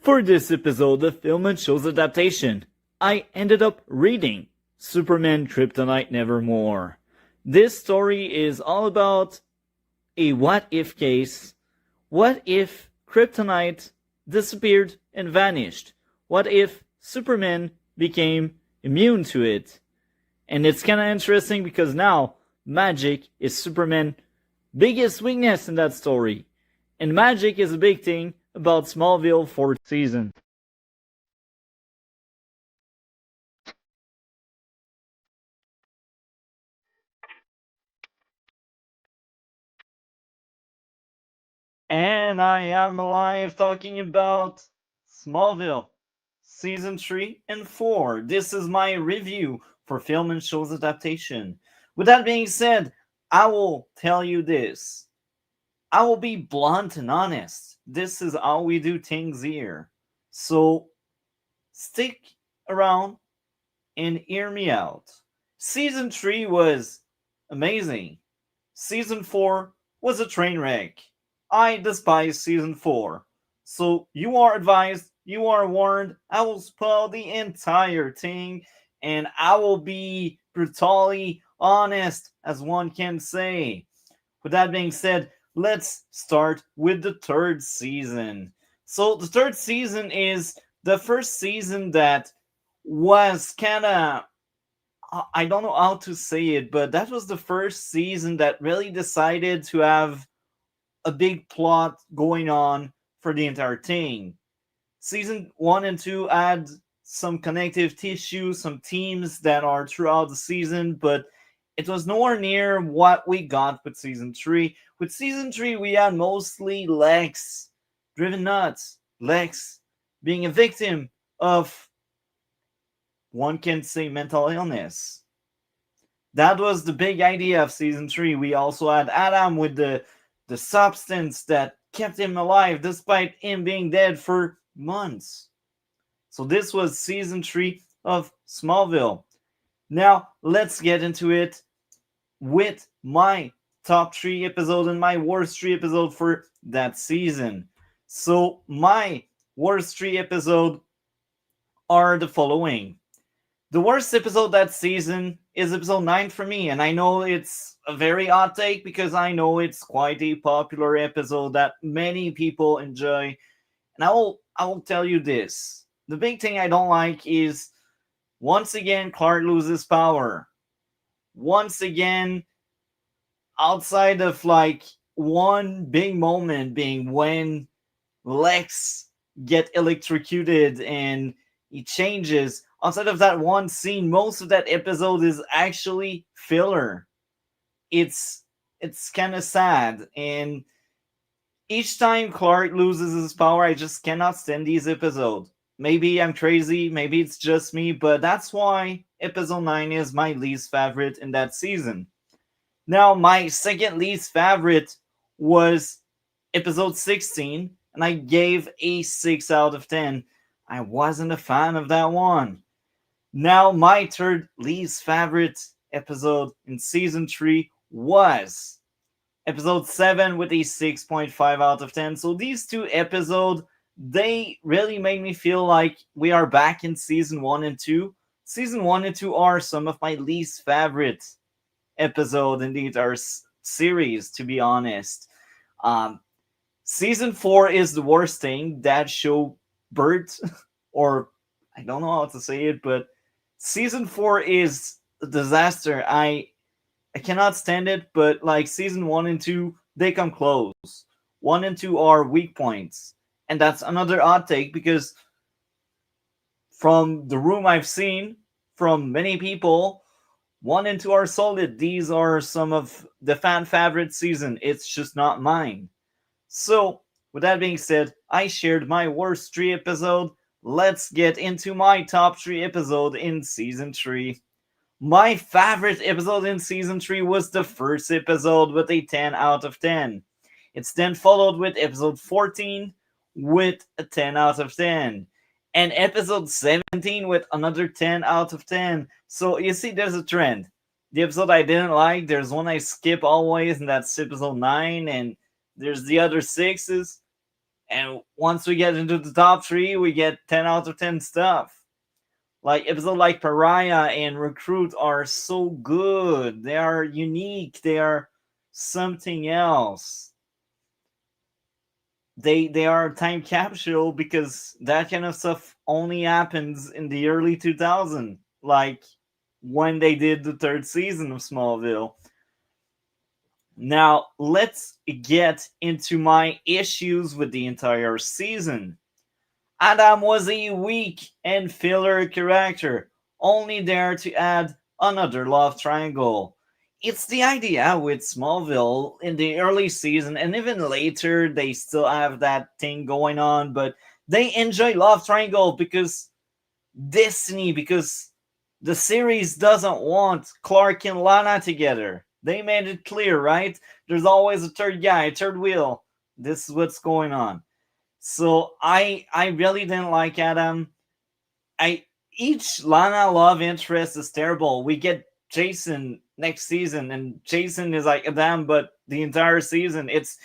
For this episode of Film and Show's adaptation, I ended up reading Superman Kryptonite Nevermore. This story is all about a what-if case. What if Kryptonite disappeared and vanished? What if Superman became immune to it? And it's kind of interesting because now magic is Superman's biggest weakness in that story. And magic is a big thing about Smallville 4th season. And I am live talking about Smallville Season 3 and 4. This is my review for Film and Show's adaptation. With that being said, I will tell you this. I will be blunt and honest. This is how we do things here. So stick around and hear me out. Season 3 was amazing. Season 4 was a train wreck. I despise Season 4. So you are advised, you are warned, I will spoil the entire thing, and I will be brutally honest, as one can say. With that being said, let's start with the third season. So the third season is the first season that was kind of, I don't know how to say it, but that was the first season that really decided to have a big plot going on for the entire thing. Season 1 and 2 had some connective tissue, some themes that are throughout the season, but it was nowhere near what we got with Season 3. With Season 3, we had mostly Lex driven nuts. Lex being a victim of, one can say, mental illness. That was the big idea of Season 3. We also had Adam with the substance that kept him alive despite him being dead for months. So this was Season 3 of Smallville. Now, let's get into it with my top 3 episode and my worst 3 episode for that season. So my worst 3 episode are the following. The worst episode that season is episode 9 for me, and I know it's a very hot take because I know it's quite a popular episode that many people enjoy. And I will tell you this. The big thing I don't like is, once again, Clark loses power. Once again, outside of like one big moment being when Lex get electrocuted and he changes, outside of that one scene, most of that episode is actually filler. It's kind of sad, and each time Clark loses his power, I just cannot stand these episodes. Maybe I'm crazy, maybe it's just me, but that's why episode 9 is my least favorite in that season. Now, my second least favorite was episode 16, and I gave a 6 out of 10. I wasn't a fan of that one. Now, my third least favorite episode in season 3 was episode 7 with a 6.5 out of 10. So these two episodes, they really made me feel like we are back in season 1 and 2. Season 1 and 2 are some of my least favorite episodes in the entire series, to be honest. Season 4 is the worst thing. That show Bert, or I don't know how to say it, but season 4 is a disaster. I cannot stand it, but like season 1 and 2, they come close. 1 and 2 are weak points. And that's another odd take because from the room I've seen from many people, 1 and 2 are solid. These are some of the fan favorite season. It's just not mine. So, with that being said, I shared my worst 3 episode. Let's get into my top 3 episode in season 3. My favorite episode in season 3 was the first episode with a 10 out of 10. It's then followed with episode 14 with a 10 out of 10. And episode 17 with another 10 out of 10. So you see there's a trend. The episode I didn't like, there's one I skip always, and that's episode 9, and there's the other 6s. And once we get into the top three, we get 10 out of 10 stuff. Like episodes like Pariah and Recruit are so good. They are unique. They are something else. They are a time capsule because that kind of stuff only happens in the early 2000s, like when they did the third season of Smallville. Now let's get into my issues with the entire season. Adam was a weak and filler character, only there to add another love triangle. It's the idea with Smallville in the early season and even later they still have that thing going on, but they enjoy love triangle because Disney, because the series doesn't want Clark and Lana together. They made it clear, right? There's always a third guy, a third wheel. This is what's going on. So I really didn't like Adam. I Each Lana love interest is terrible. We get Jason next season, and Jason is like Adam, but the entire season it's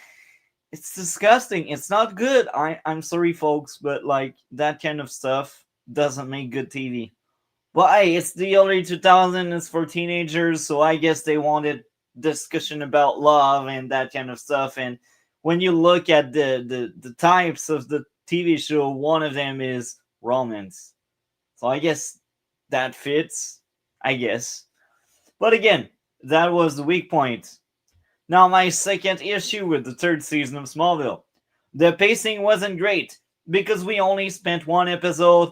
disgusting. It's not good. I'm sorry, folks, but like that kind of stuff doesn't make good TV. Well, hey, it's the early 2000s. It's for teenagers, so I guess they wanted discussion about love and that kind of stuff. And when you look at the types of the TV show, one of them is romance. So I guess that fits. I guess. But again, that was the weak point. Now, my second issue with the third season of Smallville. The pacing wasn't great because we only spent one episode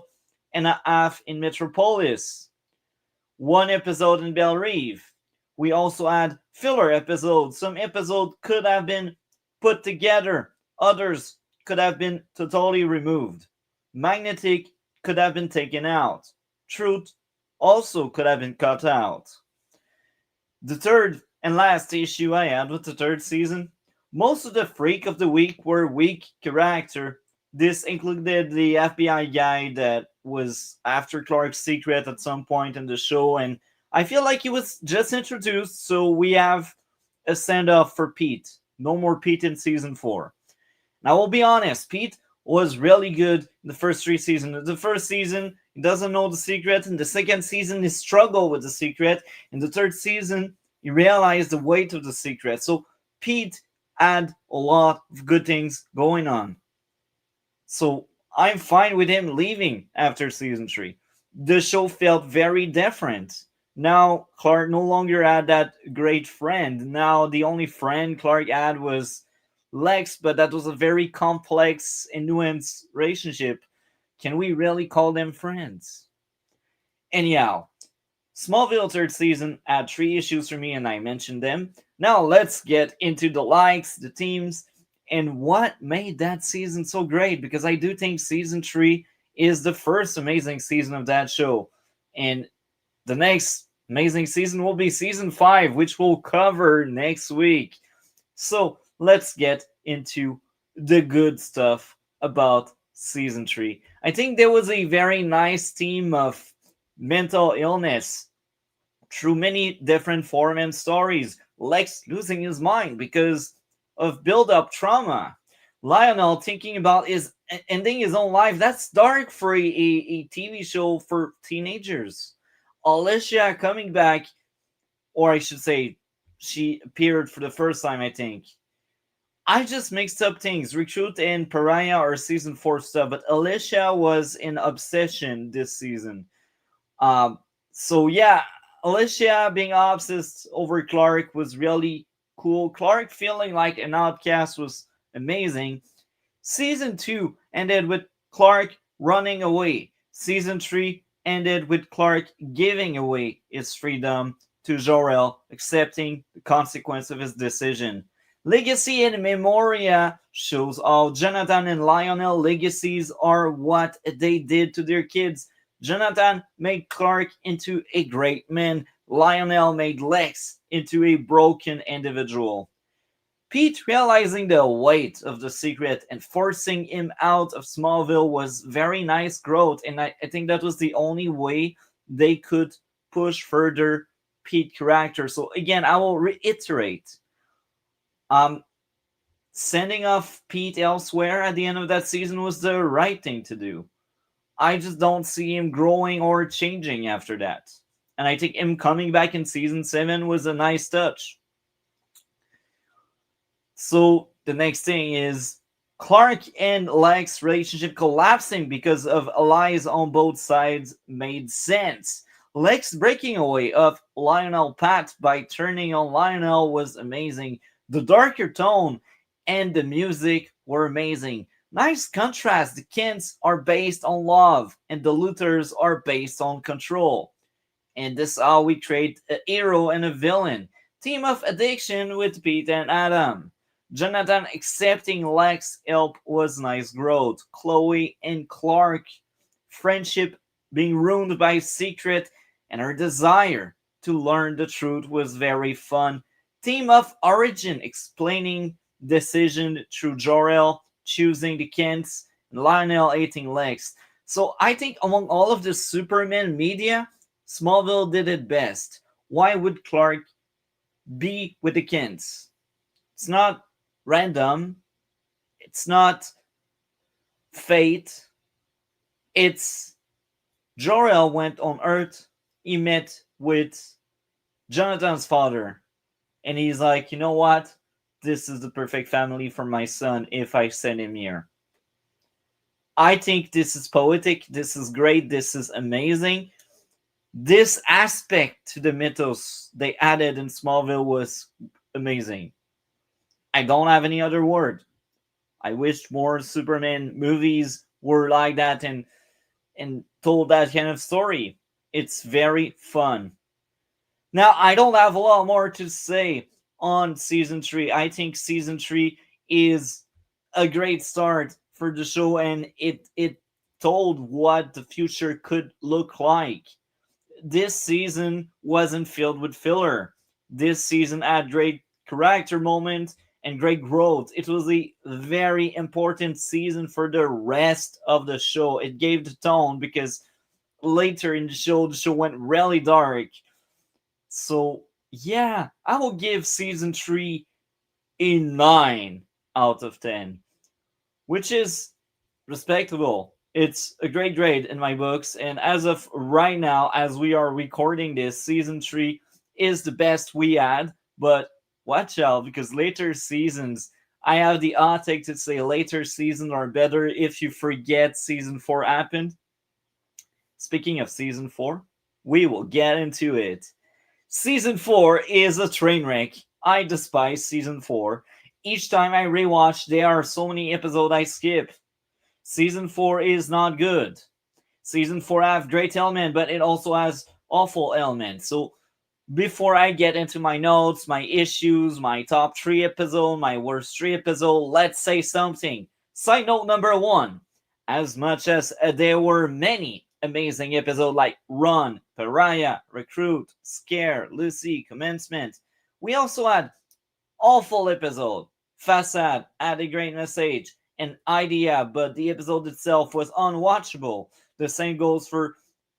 and a half in Metropolis, one episode in Belle Reve. We also had filler episodes. Some episodes could have been put together, others could have been totally removed. Magnetic could have been taken out. Truth also could have been cut out. The third and last issue I had with the third season, most of the Freak of the Week were weak character. This included the FBI guy that was after Clark's secret at some point in the show, and I feel like he was just introduced, so we have a send off for Pete. No more Pete in season 4. Now, we'll be honest, Pete was really good in the first 3 seasons. The first season, he doesn't know the secret. In the second season, he struggled with the secret. In the third season, he realized the weight of the secret. So Pete had a lot of good things going on. So I'm fine with him leaving after season 3. The show felt very different. Now Clark no longer had that great friend. Now the only friend Clark had was Lex, but that was a very complex and nuanced relationship. Can we really call them friends? Anyhow, Smallville third season had 3 issues for me, and I mentioned them. Now let's get into the likes, the teams, and what made that season so great. Because I do think season 3 is the first amazing season of that show, and the next amazing season will be season 5, which we'll cover next week. So let's get into the good stuff about season 3. I think there was a very nice theme of mental illness through many different forms and stories. Lex losing his mind because of build-up trauma. Lionel thinking about his ending his own life. That's dark for a TV show for teenagers. Alicia coming back, or I should say, she appeared for the first time, I think. I just mixed up things. Recruit and Pariah are season 4 stuff, but Alicia was in Obsession this season. Um, so yeah, Alicia being obsessed over Clark was really cool. Clark feeling like an outcast was amazing. Season 2 ended with Clark running away. Season 3 ended with Clark giving away his freedom to Jor-El, accepting the consequence of his decision. Legacy and Memoria shows how Jonathan and Lionel legacies are what they did to their kids. Jonathan made Clark into a great man. Lionel made Lex into a broken individual. Pete realizing the weight of the secret and forcing him out of Smallville was very nice growth, and I think that was the only way they could push further Pete character. So again, I will reiterate. Um, Sending off Pete elsewhere at the end of that season was the right thing to do. I just don't see him growing or changing after that. And I think him coming back in season 7 was a nice touch. So the next thing is Clark and Lex relationship collapsing because of lies on both sides made sense. Lex breaking away of Lionel Pat by turning on Lionel was amazing. The darker tone and the music were amazing. Nice contrast. The Kents are based on love and the Luthers are based on control. And this is how we create a hero and a villain. Team of addiction with Pete and Adam. Jonathan accepting Lex's help was nice growth. Chloe and Clark friendship being ruined by secret and her desire to learn the truth was very fun. Team of origin explaining decision through Jor-El choosing the Kents and Lionel hating Lex. So I think among all of the Superman media, Smallville did it best. Why would Clark be with the Kents? It's not random. It's not fate. It's Jor-El went on Earth. He met with Jonathan's father. And he's like, you know what? This is the perfect family for my son if I send him here. I think this is poetic. This is great. This is amazing. This aspect to the mythos they added in Smallville was amazing. I don't have any other word. I wish more Superman movies were like that and told that kind of story. It's very fun. Now, I don't have a lot more to say on season 3. I think season 3 is a great start for the show, and it told what the future could look like. This season wasn't filled with filler. This season had great character moments and great growth. It was a very important season for the rest of the show. It gave the tone because later in the show went really dark. So, yeah, I will give season 3 a 9 out of 10, which is respectable. It's a great grade in my books, and as of right now, as we are recording this, season 3 is the best we had, but watch out because later seasons, I have the hot take to say later seasons are better if you forget season 4 happened. Speaking of season 4, we will get into it. Season 4 is a train wreck. I despise season 4. Each time I rewatch, there are so many episodes I skip. Season 4 is not good. Season 4 have great elements, but it also has awful elements. So before I get into my notes, my issues, my top 3 episode, my worst 3 episode, let's say something. Side note number 1. As much as there were many amazing episodes like Run, Pariah, Recruit, Scare, Lucy, Commencement, we also had awful episode. Facade had a great message, an idea, but the episode itself was unwatchable. The same goes for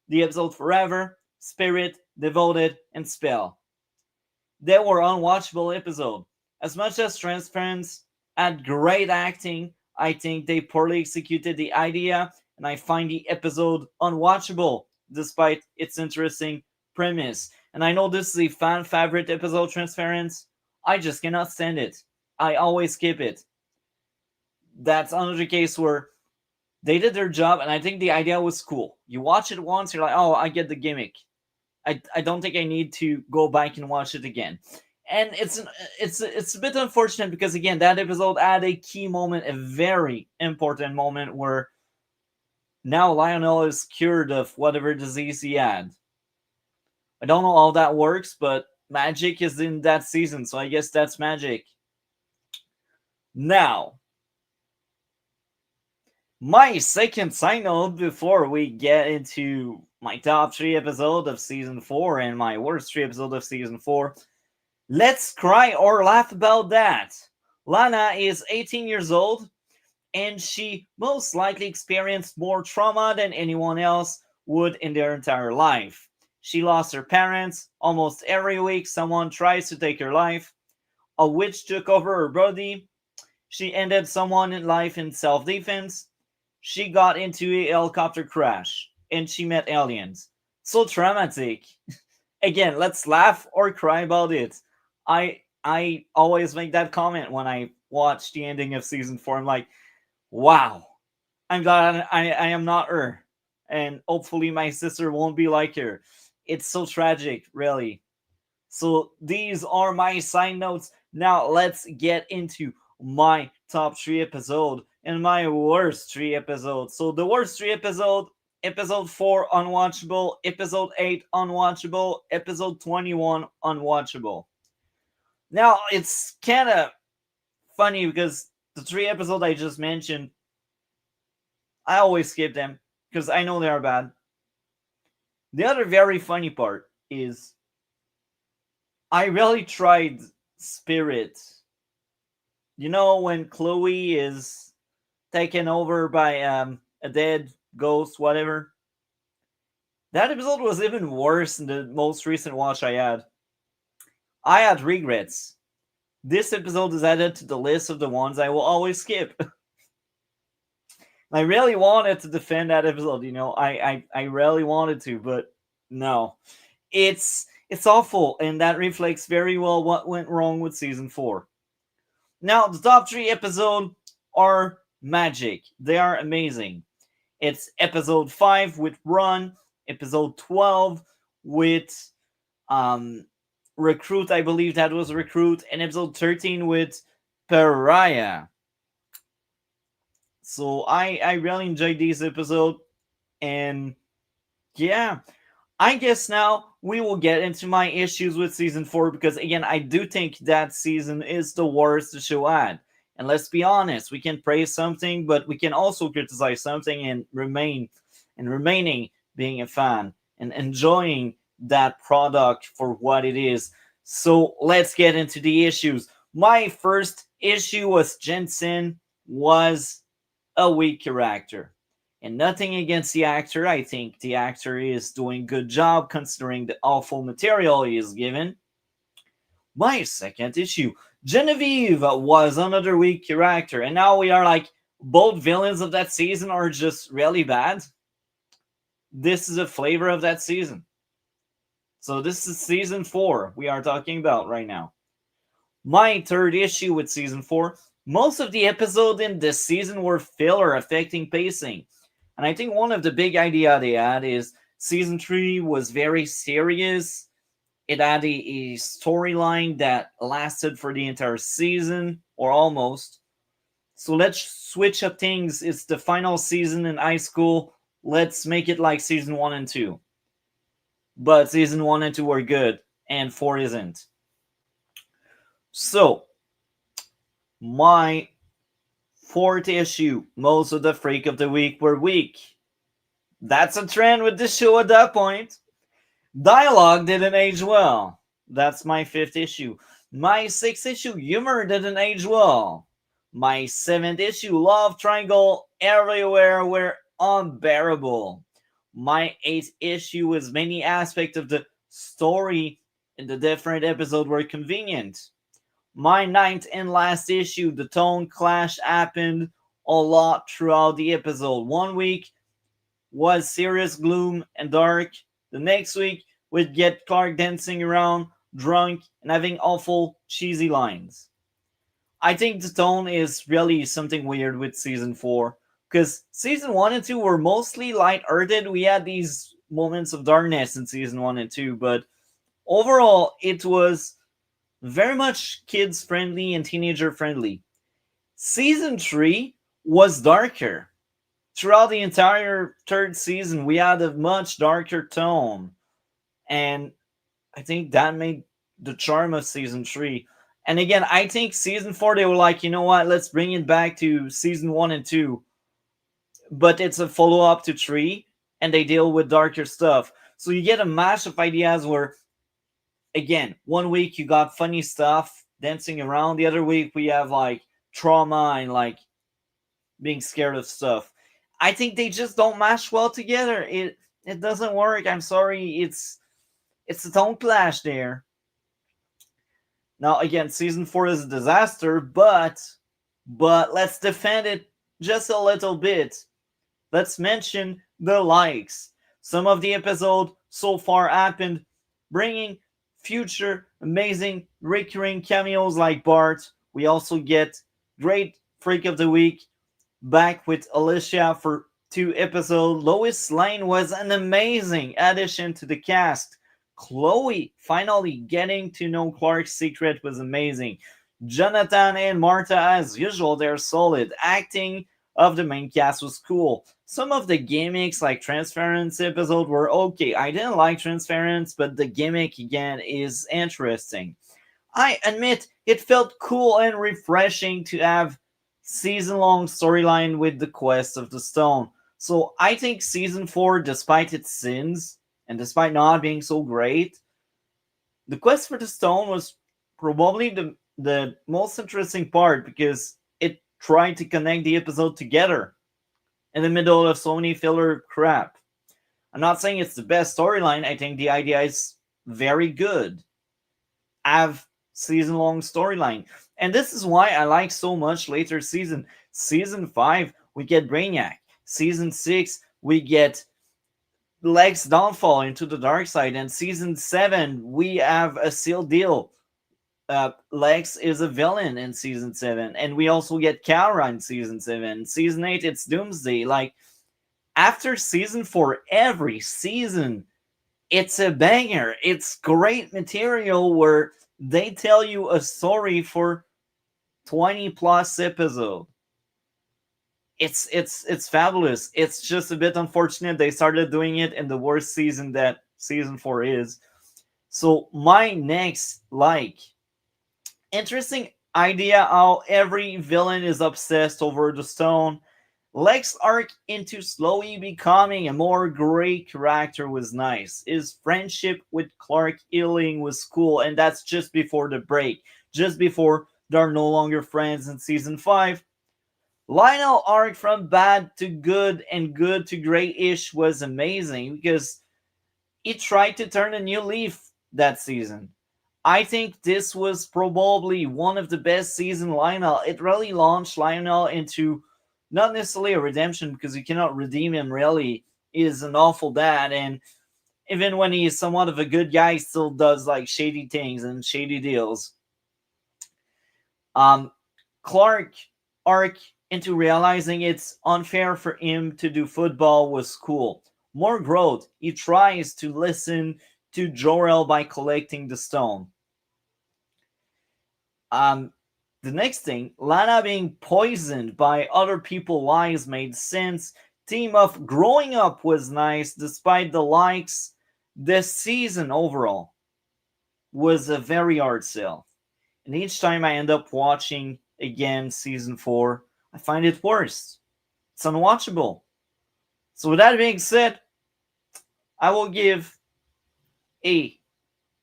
the episode Forever, Spirit, Devoted, and Spell. They were unwatchable episodes. As much as Transference had great acting, I think they poorly executed the idea, and I find the episode unwatchable despite its interesting premise. And I know this is a fan favorite episode, Transference. I just cannot stand it. I always skip it. That's another case where they did their job, and I think the idea was cool. You watch it once, you're like, oh, I get the gimmick. I don't think I need to go back and watch it again. And it's a bit unfortunate because again, that episode had a key moment, a very important moment where now Lionel is cured of whatever disease he had. I don't know how that works, but magic is in that season, so I guess that's magic. Now, my second side note before we get into my top 3 episode of season 4 and my worst 3 episode of season 4. Let's cry or laugh about that. Lana is 18 years old and she most likely experienced more trauma than anyone else would in their entire life. She lost her parents. Almost every week someone tries to take her life. A witch took over her body. She ended someone in life in self-defense. She got into a helicopter crash and she met aliens. So traumatic. Again, let's laugh or cry about it. I always make that comment when I watch the ending of season 4. I'm like, wow, I'm glad I am not her. And hopefully my sister won't be like her. It's so tragic, really. So these are my side notes. Now let's get into my top 3 episode and my worst 3 episodes. So the worst 3 episode, episode 4 unwatchable, episode 8 unwatchable, episode 21 unwatchable. Now it's kind of funny because the 3 episodes I just mentioned, I always skip them because I know they are bad. The other very funny part is I really tried Spirit. You know when Chloe is taken over by a dead ghost, whatever. That episode was even worse than the most recent watch I had. I had regrets. This episode is added to the list of the ones I will always skip. I really wanted to defend that episode, you know. I really wanted to, but no. It's awful, and that reflects very well what went wrong with season 4. Now, the top 3 episodes are magic. They are amazing. It's episode 5 with Run, episode 12 with Recruit, I believe that was Recruit, and episode 13 with Pariah. So I really enjoyed this episode, and yeah, I guess now we will get into my issues with season 4 because again, I do think that season is the worst the show had. And let's be honest, we can praise something, but we can also criticize something and remaining being a fan and enjoying that product for what it is. So let's get into the issues. My first issue was Jensen was a weak character. And nothing against the actor. I think the actor is doing good job considering the awful material he is given. My second issue, Genevieve was another weak character, and now we are like both villains of that season are just really bad. This is a flavor of that season. So this is season 4 we are talking about right now. My third issue with season 4, most of the episodes in this season were filler affecting pacing. And I think one of the big idea they had is season 3 was very serious. It had a storyline that lasted for the entire season, or almost. So let's switch up things. It's the final season in high school. Let's make it like season 1 and 2. But season 1 and 2 were good, and 4 isn't. So, my fourth issue, most of the Freak of the Week were weak. That's a trend with the show at that point. Dialogue didn't age well. That's my fifth issue. My sixth issue, humor didn't age well. My seventh issue, love triangle everywhere were unbearable. My eighth issue was many aspects of the story in the different episode were convenient. My ninth and last issue, the tone clash happened a lot throughout the episode. One week was serious gloom and dark. The next week we'd get Clark dancing around, drunk, and having awful, cheesy lines. I think the tone is really something weird with season 4. Because season 1 and 2 were mostly light-hearted. We had these moments of darkness in season 1 and 2, but overall it was very much kids friendly and teenager friendly. Season 3 was darker. Throughout the entire third season, we had a much darker tone. And I think that made the charm of season 3. And again, I think season 4, they were like, you know what, let's bring it back to season 1 and 2. But it's a follow up to 3, and they deal with darker stuff. So you get a mash of ideas where, again, one week you got funny stuff dancing around, the other week we have like trauma and like being scared of stuff. I think they just don't mash well together. It doesn't work. I'm sorry. It's a tone clash there. Now again, season 4 is a disaster, but but let's defend it just a little bit. Let's mention the likes. Some of the episode so far happened, bringing future amazing recurring cameos like Bart. We also get great Freak of the Week back with Alicia for 2 episodes. Lois Lane was an amazing addition to the cast. Chloe finally getting to know Clark's secret was amazing. Jonathan and Martha, as usual, they're solid. Acting of the main cast was cool. Some of the gimmicks, like Transference episode, were okay. I didn't like Transference, but the gimmick again is interesting. I admit it felt cool and refreshing to have season long storyline with the quest of the stone. So I think season 4, despite its sins and despite not being so great, the quest for the stone was probably the most interesting part because it tried to connect the episode together in the middle of so many filler crap. I'm not saying it's the best storyline. I think the idea is very good. Have season long storyline. And this is why I like so much later season. Season 5, we get Brainiac. Season 6, we get Lex downfall into the dark side. And season 7, we have a sealed deal. Lex is a villain in season 7. And we also get Kara in season 7. Season 8, it's Doomsday. Like, after season 4, every season it's a banger. It's great material where they tell you a story for 20 plus episode. It's fabulous. It's just a bit unfortunate they started doing it in the worst season that season 4 is. So my next interesting idea how every villain is obsessed over the stone. Lex arc into slowly becoming a more great character was nice. His friendship with Clark Illing was cool, and that's just before the break. Just before they're no longer friends in season 5. Lionel arc from bad to good and good to great-ish was amazing because he tried to turn a new leaf that season. I think this was probably one of the best season Lionel. It really launched Lionel into not necessarily a redemption because you cannot redeem him really. He is an awful dad, and even when he is somewhat of a good guy, he still does like shady things and shady deals. Um, Clark arc into realizing it's unfair for him to do football was cool. More growth. He tries to listen to Jor-El by collecting the stone. The next thing, Lana being poisoned by other people's lies made sense. Team of growing up was nice despite the likes. This season overall was a very hard sell. And each time I end up watching again season 4, I find it worse. It's unwatchable. So with that being said, I will give a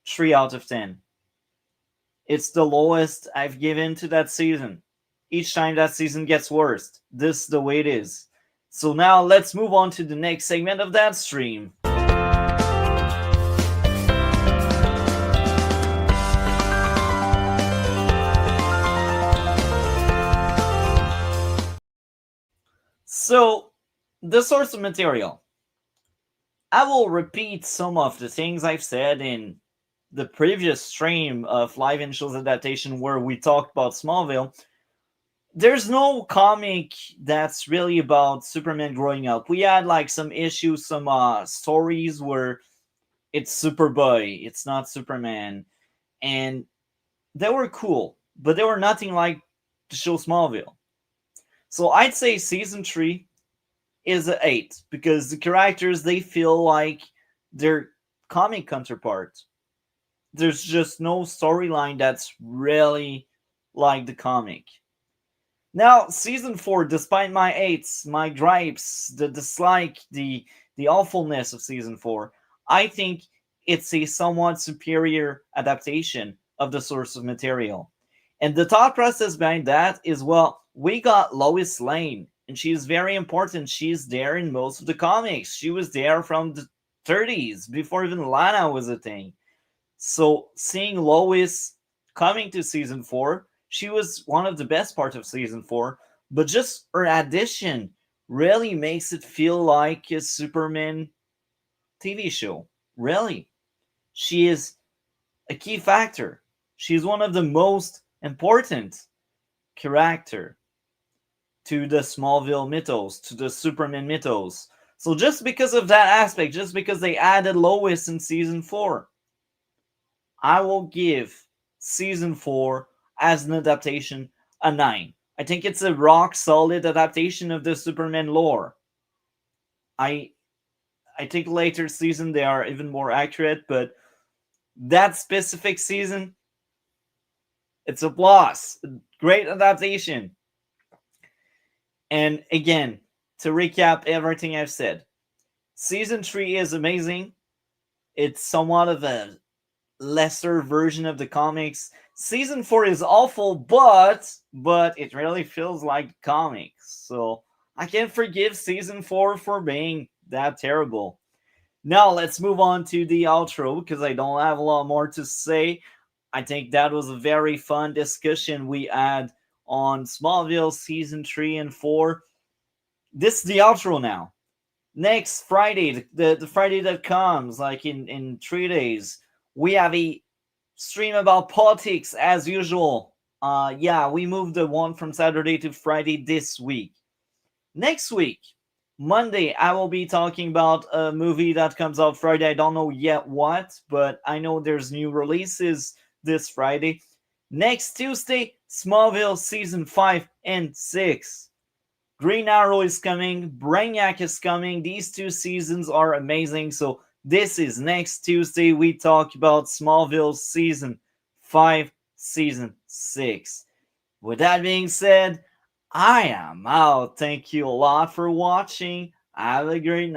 3 out of 10. It's the lowest I've given to that season. Each time that season gets worse. This is the way it is. So now let's move on to the next segment of that stream. So, the source of material. I will repeat some of the things I've said in the previous stream of Live in Shows Adaptation where we talked about Smallville. There's no comic that's really about Superman growing up. We had like some issues, some stories where it's Superboy, it's not Superman, and they were cool, but they were nothing like the show Smallville. So I'd say season 3 is an 8 because the characters, they feel like their comic counterparts. There's just no storyline that's really like the comic. Now, season 4, despite my 8s, my gripes, the dislike, the awfulness of season 4, I think it's a somewhat superior adaptation of the source of material. And the thought process behind that is, well, we got Lois Lane, and she's very important. She's there in most of the comics. She was there from the 30s, before even Lana was a thing. So seeing Lois coming to season 4, She was one of the best parts of season 4, but just her addition really makes it feel like a Superman TV show. Really. She is a key factor. She's one of the most important character to the Smallville mythos, to the Superman mythos. So just because of that aspect, just because they added Lois in season 4, I will give season 4 as an adaptation a 9. I think it's a rock solid adaptation of the Superman lore. I I think later season they are even more accurate, but that specific season, it's a plus. Great adaptation. And again, to recap everything I've said, season 3 is amazing. It's somewhat of a lesser version of the comics. Season 4 is awful, but it really feels like comics. So I can't forgive season 4 for being that terrible. Now let's move on to the outro because I don't have a lot more to say. I think that was a very fun discussion we had on Smallville season 3 and 4. This is the outro now. Next Friday, the Friday that comes, like in 3 days, we have a stream about politics as usual. Yeah, we moved the one from Saturday to Friday this week. Next week, Monday, I will be talking about a movie that comes out Friday. I don't know yet what, but I know there's new releases this Friday. Next Tuesday, Smallville season 5 and 6. Green Arrow is coming, Brainiac is coming. These 2 seasons are amazing. So this is next Tuesday. We talk about Smallville season 5, season 6. With that being said, I am out. Thank you a lot for watching. Have a great night.